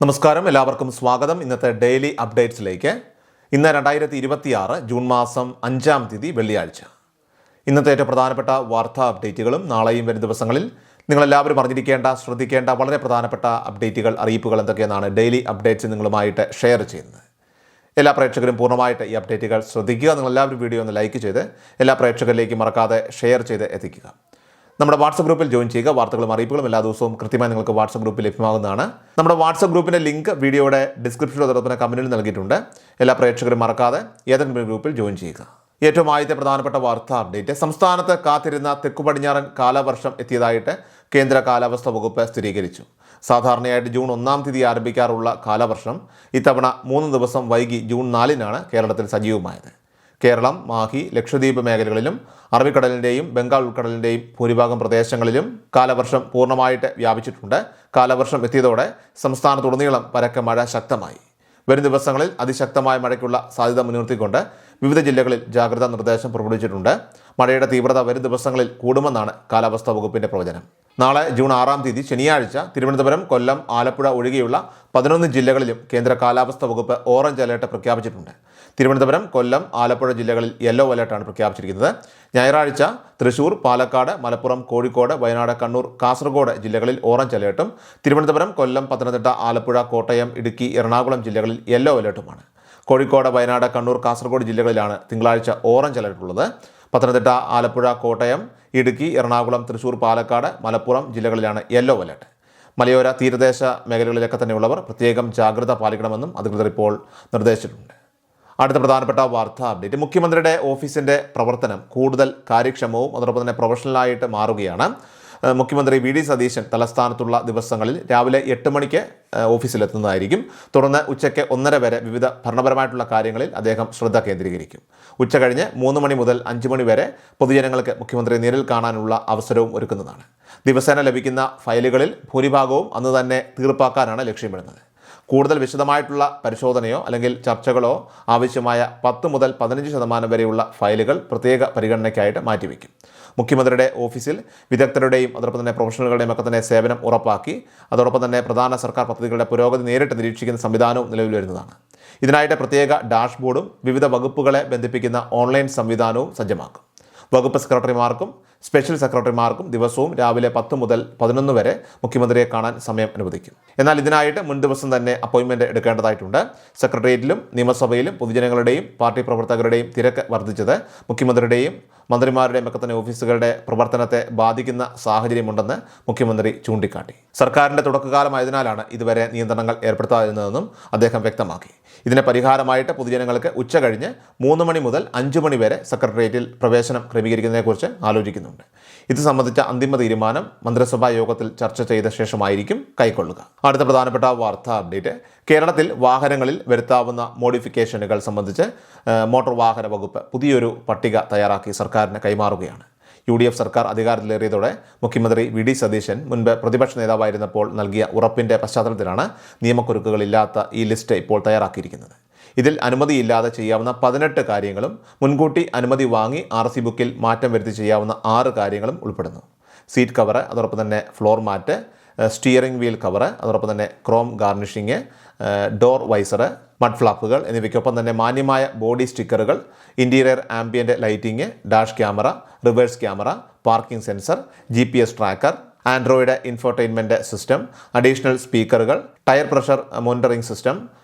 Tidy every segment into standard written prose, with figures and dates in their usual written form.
നമസ്കാരം, എല്ലാവർക്കും സ്വാഗതം. ഇന്നത്തെ ഡെയിലി അപ്ഡേറ്റ്സിലേക്ക്. ഇന്ന് 2026 ജൂൺ മാസം 5-ാം തീയതി വെള്ളിയാഴ്ച. ഇന്നത്തെ ഏറ്റവും പ്രധാനപ്പെട്ട വാർത്താ അപ്ഡേറ്റുകളും നാളെയും വരും ദിവസങ്ങളിൽ നിങ്ങളെല്ലാവരും അറിഞ്ഞിരിക്കേണ്ട, ശ്രദ്ധിക്കേണ്ട വളരെ പ്രധാനപ്പെട്ട അപ്ഡേറ്റുകൾ, അറിയിപ്പുകൾ എന്തൊക്കെയെന്നാണ് ഡെയിലി അപ്ഡേറ്റ്സ് നിങ്ങളുമായിട്ട് ഷെയർ ചെയ്യുന്നത്. എല്ലാ പ്രേക്ഷകരും പൂർണ്ണമായിട്ട് ഈ അപ്ഡേറ്റുകൾ ശ്രദ്ധിക്കുക. നിങ്ങളെല്ലാവരും വീഡിയോ ഒന്ന് ലൈക്ക് ചെയ്ത് എല്ലാ പ്രേക്ഷകരിലേക്കും മറക്കാതെ ഷെയർ ചെയ്ത് എത്തിക്കുക. നമ്മുടെ വാട്സപ്പ് ഗ്രൂപ്പിൽ ജോയിൻ ചെയ്യുക. വാർത്തകളും അറിയിപ്പുകളും എല്ലാ ദിവസവും കൃത്യമായി നിങ്ങൾക്ക് വാട്സപ്പ് ഗ്രൂപ്പിൽ ലഭ്യമാകുന്നതാണ്. നമ്മുടെ വാട്സപ്പ് ഗ്രൂപ്പിൻ്റെ ലിങ്ക് വീഡിയോയുടെ ഡിസ്ക്രിപ്ഷനിൽ അതോടൊപ്പം കമൻറ്റിൽ നൽകിയിട്ടുണ്ട്. എല്ലാ പ്രേക്ഷകരും മറക്കാതെ ഏതെങ്കിലും ഗ്രൂപ്പിൽ ജോയിൻ ചെയ്യുക. ഏറ്റവും ആദ്യത്തെ പ്രധാനപ്പെട്ട വാർത്താ അപ്ഡേറ്റ്. സംസ്ഥാനത്ത് കാത്തിരുന്ന തെക്കു പടിഞ്ഞാറൻ കാലവർഷം എത്തിയതായിട്ട് കേന്ദ്ര കാലാവസ്ഥാ വകുപ്പ് സ്ഥിരീകരിച്ചു. സാധാരണയായിട്ട് ജൂൺ 1-ാം തീയതി ആരംഭിക്കാറുള്ള കാലവർഷം ഇത്തവണ 3 ദിവസം വൈകി ജൂൺ 4-നാണ് കേരളത്തിൽ സജീവമായത്. കേരളം, മാഹി, ലക്ഷദ്വീപ് മേഖലകളിലും അറബിക്കടലിൻ്റെയും ബംഗാൾ ഉൾക്കടലിൻ്റെയും ഭൂരിഭാഗം പ്രദേശങ്ങളിലും കാലവർഷം പൂർണ്ണമായിട്ട് വ്യാപിച്ചിട്ടുണ്ട്. കാലവർഷം എത്തിയതോടെ സംസ്ഥാനത്തുടനീളം പരക്കെ മഴ ശക്തമായി. വരും ദിവസങ്ങളിൽ അതിശക്തമായ മഴയ്ക്കുള്ള സാധ്യത മുൻനിർത്തിക്കൊണ്ട് വിവിധ ജില്ലകളിൽ ജാഗ്രതാ നിർദ്ദേശം പുറപ്പെടുവിച്ചിട്ടുണ്ട്. മഴയുടെ തീവ്രത വരും ദിവസങ്ങളിൽ കൂടുമെന്നാണ് കാലാവസ്ഥാ വകുപ്പിൻ്റെ പ്രവചനം. നാളെ ജൂൺ 6-ാം തീയതി ശനിയാഴ്ച തിരുവനന്തപുരം, കൊല്ലം, ആലപ്പുഴ ഒഴികെയുള്ള 11 ജില്ലകളിലും കേന്ദ്ര കാലാവസ്ഥാ വകുപ്പ് ഓറഞ്ച് അലേർട്ട് പ്രഖ്യാപിച്ചിട്ടുണ്ട്. തിരുവനന്തപുരം, കൊല്ലം, ആലപ്പുഴ ജില്ലകളിൽ യെല്ലോ അലേർട്ടാണ് പ്രഖ്യാപിച്ചിരിക്കുന്നത്. ഞായറാഴ്ച തൃശൂർ, പാലക്കാട്, മലപ്പുറം, കോഴിക്കോട്, വയനാട്, കണ്ണൂർ, കാസർഗോഡ് ജില്ലകളിൽ ഓറഞ്ച് അലേർട്ടും തിരുവനന്തപുരം, കൊല്ലം, പത്തനംതിട്ട, ആലപ്പുഴ, കോട്ടയം, ഇടുക്കി, എറണാകുളം ജില്ലകളിൽ യെല്ലോ അലേർട്ടുമാണ്. കോഴിക്കോട്, വയനാട്, കണ്ണൂർ, കാസർഗോഡ് ജില്ലകളിലാണ് തിങ്കളാഴ്ച ഓറഞ്ച് അലേർട്ടുള്ളത്. പത്തനംതിട്ട, ആലപ്പുഴ, കോട്ടയം, ഇടുക്കി, എറണാകുളം, തൃശൂർ, പാലക്കാട്, മലപ്പുറം ജില്ലകളിലാണ് യെല്ലോ അലേർട്ട്. മലയോര തീരദേശ മേഖലകളിലൊക്കെ തന്നെയുള്ളവർ പ്രത്യേകം ജാഗ്രത പാലിക്കണമെന്നും അധികൃതർ ഇപ്പോൾ നിർദ്ദേശിച്ചിട്ടുണ്ട്. അടുത്ത പ്രധാനപ്പെട്ട വാർത്താ അപ്ഡേറ്റ്. മുഖ്യമന്ത്രിയുടെ ഓഫീസിൻ്റെ പ്രവർത്തനം കൂടുതൽ കാര്യക്ഷമവും അതോടൊപ്പം തന്നെ പ്രൊഫഷണലായിട്ട് മാറുകയാണ്. മുഖ്യമന്ത്രി വി.ഡി. സതീശൻ തലസ്ഥാനത്തുള്ള ദിവസങ്ങളിൽ രാവിലെ 8 മണിക്ക് ഓഫീസിലെത്തുന്നതായിരിക്കും. തുടർന്ന് ഉച്ചയ്ക്ക് 1:30 വരെ വിവിധ ഭരണപരമായിട്ടുള്ള കാര്യങ്ങളിൽ അദ്ദേഹം ശ്രദ്ധ കേന്ദ്രീകരിക്കും. ഉച്ച കഴിഞ്ഞ് 3 മണി മുതൽ 5 മണി വരെ പൊതുജനങ്ങൾക്ക് മുഖ്യമന്ത്രി നേരിൽ കാണാനുള്ള അവസരവും ഒരുക്കുന്നതാണ്. ദിവസേന ലഭിക്കുന്ന ഫയലുകളിൽ ഭൂരിഭാഗവും അന്ന് തന്നെ തീർപ്പാക്കാനാണ് ലക്ഷ്യമിടുന്നത്. കൂടുതൽ വിശദമായിട്ടുള്ള പരിശോധനയോ അല്ലെങ്കിൽ ചർച്ചകളോ ആവശ്യമായ 10 മുതൽ 15% വരെയുള്ള ഫയലുകൾ പ്രത്യേക പരിഗണനയ്ക്കായിട്ട് മാറ്റിവെക്കും. മുഖ്യമന്ത്രിയുടെ ഓഫീസിൽ വിദഗ്ധരുടെയും അതോടൊപ്പം തന്നെ പ്രൊഫഷണലുകളുടെയും ഒക്കെ തന്നെ സേവനം ഉറപ്പാക്കി അതോടൊപ്പം തന്നെ പ്രധാന സർക്കാർ പദ്ധതികളുടെ പുരോഗതി നേരിട്ട് നിരീക്ഷിക്കുന്ന സംവിധാനവും നിലവിൽ വരുന്നതാണ്. ഇതിനായിട്ട് പ്രത്യേക ഡാഷ്ബോർഡും വിവിധ വകുപ്പുകളെ ബന്ധിപ്പിക്കുന്ന ഓൺലൈൻ സംവിധാനവും സജ്ജമാക്കും. വകുപ്പ് സെക്രട്ടറിമാർക്കും സ്പെഷ്യൽ സെക്രട്ടറിമാർക്കും ദിവസവും രാവിലെ 10 മുതൽ 11 വരെ മുഖ്യമന്ത്രിയെ കാണാൻ സമയം അനുവദിക്കും. എന്നാൽ ഇതിനായിട്ട് മുൻ ദിവസം തന്നെ അപ്പോയിൻമെൻറ്റ് എടുക്കേണ്ടതായിട്ടുണ്ട്. സെക്രട്ടേറിയറ്റിലും നിയമസഭയിലും പൊതുജനങ്ങളുടെയും പാർട്ടി പ്രവർത്തകരുടെയും തിരക്ക് വർദ്ധിച്ചത് മുഖ്യമന്ത്രിയുടെയും മന്ത്രിമാരുടെയും ഒക്കെ തന്നെ ഓഫീസുകളുടെ പ്രവർത്തനത്തെ ബാധിക്കുന്ന സാഹചര്യമുണ്ടെന്ന് മുഖ്യമന്ത്രി ചൂണ്ടിക്കാട്ടി. സർക്കാരിൻ്റെ തുടക്കകാലമായതിനാലാണ് ഇതുവരെ നിയന്ത്രണങ്ങൾ ഏർപ്പെടുത്താതിരുന്നതെന്നും അദ്ദേഹം വ്യക്തമാക്കി. ഇതിന് പരിഹാരമായിട്ട് പൊതുജനങ്ങൾക്ക് ഉച്ച കഴിഞ്ഞ് 3 മണി മുതൽ 5 മണി വരെ സെക്രട്ടേറിയറ്റിൽ പ്രവേശനം ക്രമീകരിക്കുന്നതിനെക്കുറിച്ച് ആലോചിക്കുന്നുണ്ട്. ഇത് സംബന്ധിച്ച അന്തിമ തീരുമാനം മന്ത്രിസഭാ യോഗത്തിൽ ചർച്ച ചെയ്ത ശേഷമായിരിക്കും കൈക്കൊള്ളുക. അടുത്ത പ്രധാനപ്പെട്ട വാർത്താ അപ്ഡേറ്റ്. കേരളത്തിൽ വാഹനങ്ങളിൽ വരുത്താവുന്ന മോഡിഫിക്കേഷനുകൾ സംബന്ധിച്ച് മോട്ടോർ വാഹന വകുപ്പ് പുതിയൊരു പട്ടിക തയ്യാറാക്കി സർക്കാരിന് കൈമാറുകയാണ്. UDF സർക്കാർ അധികാരത്തിലേറിയതോടെ മുഖ്യമന്ത്രി വി.ഡി. സതീശൻ മുൻപ് പ്രതിപക്ഷ നേതാവായിരുന്നപ്പോൾ നൽകിയ ഉറപ്പിൻ്റെ പശ്ചാത്തലത്തിലാണ് നിയമക്കുരുക്കുകളില്ലാത്ത ഈ ലിസ്റ്റ് ഇപ്പോൾ തയ്യാറാക്കിയിരിക്കുന്നത്. ഇതിൽ അനുമതിയില്ലാതെ ചെയ്യാവുന്ന 18 കാര്യങ്ങളും മുൻകൂട്ടി അനുമതി വാങ്ങി RC ബുക്കിൽ മാറ്റം വരുത്തി ചെയ്യാവുന്ന 6 കാര്യങ്ങളും ഉൾപ്പെടുന്നു. സീറ്റ് കവറ്, അതോടൊപ്പം തന്നെ floor mat, steering wheel cover, അതോടൊപ്പം തന്നെ chrome garnishing, door visor, mud ഫ്ലാപ്പുകൾ എന്നിവയ്ക്കൊപ്പം തന്നെ മാന്യമായ ബോഡി സ്റ്റിക്കറുകൾ, interior ambient lighting, dash camera, reverse camera, parking sensor, GPS tracker, Android infotainment system, additional സ്പീക്കറുകൾ, tyre pressure monitoring system,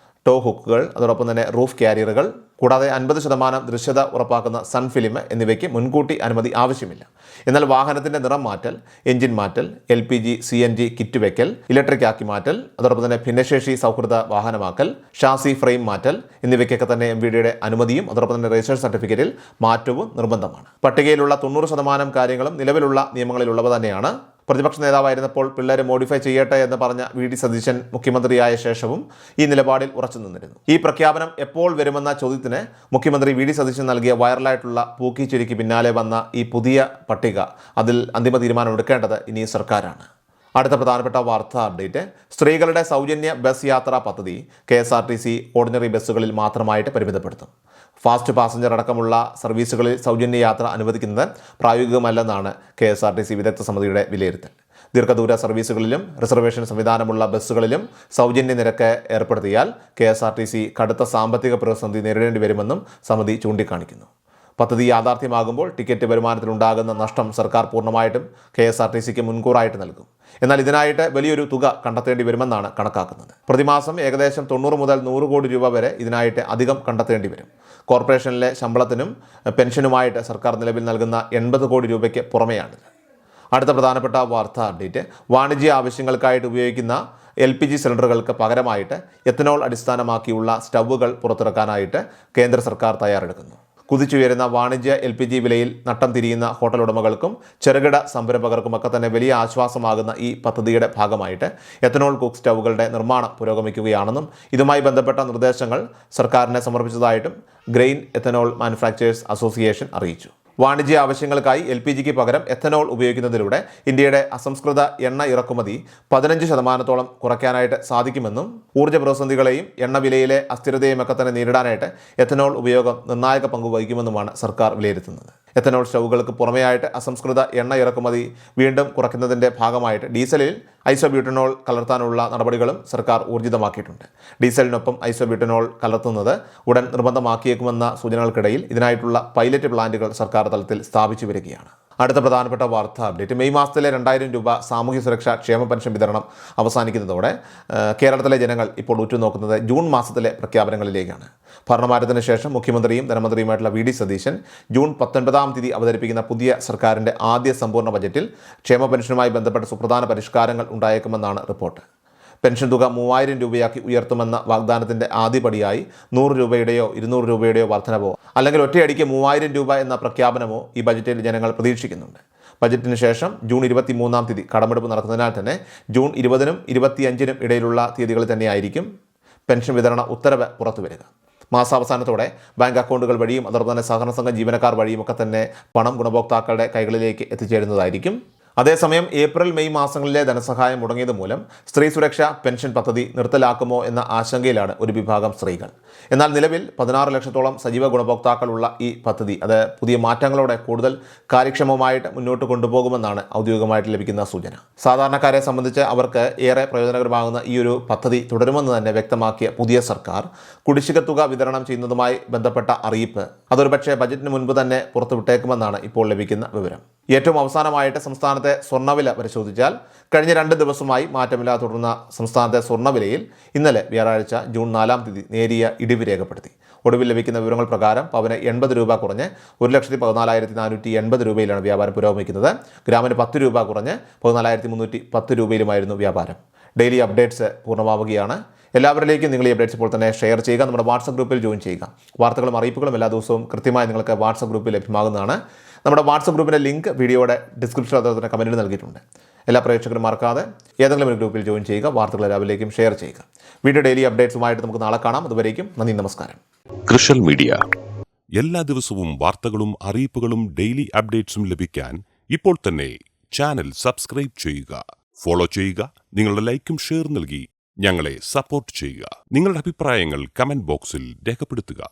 tow ഹുക്കുകൾ, അതോടൊപ്പം തന്നെ റൂഫ് കാരിയറുകൾ, കൂടാതെ 50% ദൃശ്യത ഉറപ്പാക്കുന്ന സൺ ഫിലിം എന്നിവയ്ക്ക് മുൻകൂട്ടി അനുമതി ആവശ്യമില്ല. എന്നാൽ വാഹനത്തിൻ്റെ നിറം മാറ്റൽ, എഞ്ചിൻ മാറ്റൽ, LPG CNG കിറ്റ് വയ്ക്കൽ, ഇലക്ട്രിക് ആക്കി മാറ്റൽ, അതോടൊപ്പം തന്നെ ഭിന്നശേഷി സൗഹൃദ വാഹനമാക്കൽ, ഷാസി ഫ്രെയിം മാറ്റൽ എന്നിവയ്ക്കൊക്കെ തന്നെ MVDയുടെ അനുമതിയും അതോടൊപ്പം തന്നെ രജിസ്ട്രേഷൻ സർട്ടിഫിക്കറ്റിൽ മാറ്റവും നിർബന്ധമാണ്. പട്ടികയിലുള്ള 90% കാര്യങ്ങളും നിലവിലുള്ള നിയമങ്ങളിലുള്ളവ തന്നെയാണ്. പ്രതിപക്ഷ നേതാവായിരുന്നപ്പോൾ പിള്ളേരെ മോഡിഫൈ ചെയ്യട്ടെ എന്ന് പറഞ്ഞ വി.ഡി. സതീശൻ മുഖ്യമന്ത്രിയായ ശേഷവും ഈ നിലപാടിൽ ഉറച്ചു നിന്നിരുന്നു. ഈ പ്രഖ്യാപനം എപ്പോൾ വരുമെന്ന ചോദ്യത്തിന് മുഖ്യമന്ത്രി വി.ഡി. സതീശൻ നൽകിയ വൈറലായിട്ടുള്ള പൂക്കിച്ചിരിക്ക് പിന്നാലെ വന്ന ഈ പുതിയ പട്ടിക, അതിൽ അന്തിമ തീരുമാനം എടുക്കേണ്ടത് ഇനി സർക്കാരാണ്. അടുത്ത പ്രധാനപ്പെട്ട വാർത്താ അപ്ഡേറ്റ്. സ്ത്രീകളുടെ സൗജന്യ ബസ് യാത്രാ പദ്ധതി KSRTC ഓർഡിനറി ബസ്സുകളിൽ മാത്രമായിട്ട് പരിമിതപ്പെടുത്തും. ഫാസ്റ്റ് പാസഞ്ചർ അടക്കമുള്ള സർവീസുകളിൽ സൗജന്യ യാത്ര അനുവദിക്കുന്നത് പ്രായോഗികമല്ലെന്നാണ് KSRTC വിദഗ്ധ സമിതിയുടെ വിലയിരുത്തൽ. ദീർഘദൂര സർവീസുകളിലും റിസർവേഷൻ സംവിധാനമുള്ള ബസ്സുകളിലും സൗജന്യ നിരക്ക് ഏർപ്പെടുത്തിയാൽ KSRTC കടുത്ത സാമ്പത്തിക പ്രതിസന്ധി നേരിടേണ്ടി വരുമെന്നും സമിതി ചൂണ്ടിക്കാണിക്കുന്നു. പദ്ധതി യാഥാർത്ഥ്യമാകുമ്പോൾ ടിക്കറ്റ് വരുമാനത്തിലുണ്ടാകുന്ന നഷ്ടം സർക്കാർ പൂർണ്ണമായിട്ടും KSRTCക്ക് മുൻകൂറായിട്ട് നൽകും. എന്നാൽ ഇതിനായിട്ട് വലിയൊരു തുക കണ്ടെത്തേണ്ടി വരുമെന്നാണ് കണക്കാക്കുന്നത്. പ്രതിമാസം ഏകദേശം 90 മുതൽ 100 കോടി രൂപ വരെ ഇതിനായിട്ട് അധികം കണ്ടെത്തേണ്ടി വരും. കോർപ്പറേഷനിലെ ശമ്പളത്തിനും പെൻഷനുമായിട്ട് സർക്കാർ നിലവിൽ നൽകുന്ന 80 കോടി രൂപയ്ക്ക് പുറമെയാണിത്. അടുത്ത പ്രധാനപ്പെട്ട വാർത്താ അപ്ഡേറ്റ്, വാണിജ്യ ആവശ്യങ്ങൾക്കായിട്ട് ഉപയോഗിക്കുന്ന LPG സിലിണ്ടറുകൾക്ക് പകരമായിട്ട് എത്തനോൾ അടിസ്ഥാനമാക്കിയുള്ള സ്റ്റൗവുകൾ പുറത്തിറക്കാനായിട്ട് കേന്ദ്ര സർക്കാർ തയ്യാറെടുക്കുന്നു. കുതിച്ചുയരുന്ന വാണിജ്യ LPG വിലയിൽ നട്ടം തിരിയുന്ന ഹോട്ടൽ ഉടമകൾക്കും ചെറുകിട സംരംഭകർക്കുമൊക്കെ തന്നെ വലിയ ആശ്വാസമാകുന്ന ഈ പദ്ധതിയുടെ ഭാഗമായിട്ട് എത്തനോൾ കുക്ക് സ്റ്റൗവുകളുടെ നിർമ്മാണം പുരോഗമിക്കുകയാണെന്നും ഇതുമായി ബന്ധപ്പെട്ട നിർദ്ദേശങ്ങൾ സർക്കാരിനെ സമർപ്പിച്ചതായിട്ടും ഗ്രെയിൻ എത്തനോൾ മാനുഫാക്ചേഴ്സ് അസോസിയേഷൻ അറിയിച്ചു. വാണിജ്യ ആവശ്യങ്ങൾക്കായി LPGക്ക് പകരം എത്തനോൾ ഉപയോഗിക്കുന്നതിലൂടെ ഇന്ത്യയുടെ അസംസ്കൃത എണ്ണ ഇറക്കുമതി 15% കുറയ്ക്കാനായിട്ട് സാധിക്കുമെന്നും ഊർജ്ജ പ്രതിസന്ധികളെയും എണ്ണവിലയിലെ അസ്ഥിരതയുമൊക്കെ തന്നെ നേരിടാനായിട്ട് എത്തനോൾ ഉപയോഗം നിർണായക പങ്ക് വഹിക്കുമെന്നുമാണ് സർക്കാർ വിലയിരുത്തുന്നത്. എത്തനോൾ സ്റ്റൗവുകൾക്ക് പുറമെയായിട്ട് അസംസ്കൃത എണ്ണ ഇറക്കുമതി വീണ്ടും കുറയ്ക്കുന്നതിൻ്റെ ഭാഗമായിട്ട് ഡീസലിൽ ഐസോബ്യൂട്ടനോൾ കലർത്താനുള്ള നടപടികളും സർക്കാർ ഊർജിതമാക്കിയിട്ടുണ്ട്. ഡീസലിനൊപ്പം ഐസോബ്യൂട്ടനോൾ കലർത്തുന്നത് ഉടൻ നിർബന്ധമാക്കിയേക്കുമെന്ന സൂചനകൾക്കിടയിൽ ഇതിനായിട്ടുള്ള പൈലറ്റ് പ്ലാന്റുകൾ സർക്കാർ തലത്തിൽ സ്ഥാപിച്ചു വരികയാണ്. അടുത്ത പ്രധാനപ്പെട്ട വാർത്താ അപ്ഡേറ്റ്, മെയ് മാസത്തിലെ 2000 രൂപ സാമൂഹ്യ സുരക്ഷാ ക്ഷേമ പെൻഷൻ വിതരണം അവസാനിക്കുന്നതോടെ കേരളത്തിലെ ജനങ്ങൾ ഇപ്പോൾ ഉറ്റുനോക്കുന്നത് ജൂൺ മാസത്തിലെ പ്രഖ്യാപനങ്ങളിലേക്കാണ്. ഭരണമാറ്റത്തിന് ശേഷം മുഖ്യമന്ത്രിയും ധനമന്ത്രിയുമായിട്ടുള്ള VD സതീശൻ ജൂൺ 19-ാം തീയതി അവതരിപ്പിക്കുന്ന പുതിയ സർക്കാരിൻ്റെ ആദ്യ സമ്പൂർണ്ണ ബജറ്റിൽ ക്ഷേമ പെൻഷനുമായി ബന്ധപ്പെട്ട സുപ്രധാന പരിഷ്കാരങ്ങൾ ഉണ്ടായേക്കുമെന്നാണ് റിപ്പോർട്ട്. പെൻഷൻ തുക 3000 രൂപയാക്കി ഉയർത്തുമെന്ന വാഗ്ദാനത്തിൻ്റെ ആദ്യപടിയായി 100 രൂപയുടെയോ 200 രൂപയുടെയോ വർധനവോ അല്ലെങ്കിൽ ഒറ്റയടിക്ക് 3000 രൂപ എന്ന പ്രഖ്യാപനമോ ഈ ബജറ്റിൽ ജനങ്ങൾ പ്രതീക്ഷിക്കുന്നുണ്ട്. ബജറ്റിന് ശേഷം ജൂൺ 23-ാം തീയതി കടമെടുപ്പ് നടക്കുന്നതിനാൽ തന്നെ ജൂൺ 20-നും 25-നും ഇടയിലുള്ള തീയതികളിൽ തന്നെയായിരിക്കും പെൻഷൻ വിതരണ ഉത്തരവ് പുറത്തുവരിക. മാസാവസാനത്തോടെ ബാങ്ക് അക്കൗണ്ടുകൾ വഴിയും അതോടൊപ്പം തന്നെ സഹകരണ സംഘം ജീവനക്കാർ വഴിയുമൊക്കെ തന്നെ പണം ഗുണഭോക്താക്കളുടെ കൈകളിലേക്ക് എത്തിച്ചേരുന്നതായിരിക്കും. അതേസമയം ഏപ്രിൽ മെയ് മാസങ്ങളിലെ ധനസഹായം മുടങ്ങിയത് മൂലം സ്ത്രീ സുരക്ഷാ പെൻഷൻ പദ്ധതി നിർത്തലാക്കുമോ എന്ന ആശങ്കയിലാണ് ഒരു വിഭാഗം സ്ത്രീകൾ. എന്നാൽ നിലവിൽ 16 ലക്ഷത്തോളം സജീവ ഗുണഭോക്താക്കളുള്ള ഈ പദ്ധതി അത് പുതിയ മാറ്റങ്ങളോടെ കൂടുതൽ കാര്യക്ഷമമായിട്ട് മുന്നോട്ട് കൊണ്ടുപോകുമെന്നാണ് ഔദ്യോഗികമായിട്ട് ലഭിക്കുന്ന സൂചന. സാധാരണക്കാരെ സംബന്ധിച്ച് അവർക്ക് ഏറെ പ്രയോജനകരമാകുന്ന ഈ ഒരു പദ്ധതി തുടരുമെന്ന് തന്നെ വ്യക്തമാക്കിയ പുതിയ സർക്കാർ കുടിശ്ശിക തുക വിതരണം ചെയ്യുന്നതുമായി ബന്ധപ്പെട്ട അറിയിപ്പ് അതൊരുപക്ഷെ ബജറ്റിന് മുൻപ് തന്നെ പുറത്തുവിട്ടേക്കുമെന്നാണ് ഇപ്പോൾ ലഭിക്കുന്ന വിവരം. ഏറ്റവും അവസാനമായിട്ട് സംസ്ഥാനത്തെ സ്വർണ്ണവില പരിശോധിച്ചാൽ കഴിഞ്ഞ 2 ദിവസമായി മാറ്റമില്ലാതെ തുടർന്ന സംസ്ഥാനത്തെ സ്വർണ്ണവിലയിൽ ഇന്നലെ വ്യാഴാഴ്ച ജൂൺ 4-ാം തീയതി നേരിയ ഇടിവ് രേഖപ്പെടുത്തി. ഒടുവിൽ ലഭിക്കുന്ന വിവരങ്ങൾ പ്രകാരം പവന് 80 രൂപ കുറഞ്ഞ് 1,14,480 രൂപയിലാണ് വ്യാപാരം പുരോഗമിക്കുന്നത്. ഗ്രാമിന് 10 രൂപ കുറഞ്ഞ് 14,310 രൂപയിലുമായിരുന്നു വ്യാപാരം. ഡെയിലി അപ്ഡേറ്റ്സ് പൂർണ്ണമാവുകയാണ്. എല്ലാവരിലേക്കും നിങ്ങൾ ഈ അപ്ഡേറ്റ്സ് ഇപ്പോൾ തന്നെ ഷെയർ ചെയ്യുക. നമ്മുടെ വാട്സപ്പ് ഗ്രൂപ്പിൽ ജോയിൻ ചെയ്യുക. വാർത്തകളും അറിയിപ്പുകളും എല്ലാ ദിവസവും കൃത്യമായി നിങ്ങൾക്ക് വാട്സപ്പ് ഗ്രൂപ്പിൽ ലഭ്യമാകുന്നതാണ്. നമ്മുടെ വാട്സപ്പ് ഗ്രൂപ്പിൻ്റെ ലിങ്ക് വീഡിയോയുടെ ഡിസ്ക്രിപ്ഷനിൽ അതുപോലെ തന്നെ കമൻറ്റിൽ നൽകിയിട്ടുണ്ട്. എല്ലാ പ്രേക്ഷകരും മറക്കാതെ ഏതെങ്കിലും ഒരു ഗ്രൂപ്പിൽ ജോയിൻ ചെയ്യുക. വാർത്തകൾ എല്ലാവരിലേക്കും ഷെയർ ചെയ്യുക. വീഡിയോ ഡെയിലി അപ്ഡേറ്റ്സുമായിട്ട് നമുക്ക് നാളെ കാണാം. അതുവരേക്കും നന്ദി, നമസ്കാരം. കൃഷൽ മീഡിയ എല്ലാ ദിവസവും വാർത്തകളും അറിയിപ്പുകളും ഡെയിലി അപ്ഡേറ്റ്സും ലഭിക്കാൻ ഇപ്പോൾ തന്നെ ചാനൽ സബ്സ്ക്രൈബ് ചെയ്യുക, ഫോളോ ചെയ്യുക. നിങ്ങളുടെ ലൈക്കും ഷെയർ നൽകി ഞങ്ങളെ സപ്പോർട്ട് ചെയ്യുക. നിങ്ങളുടെ അഭിപ്രായങ്ങൾ കമന്റ് ബോക്സിൽ രേഖപ്പെടുത്തുക.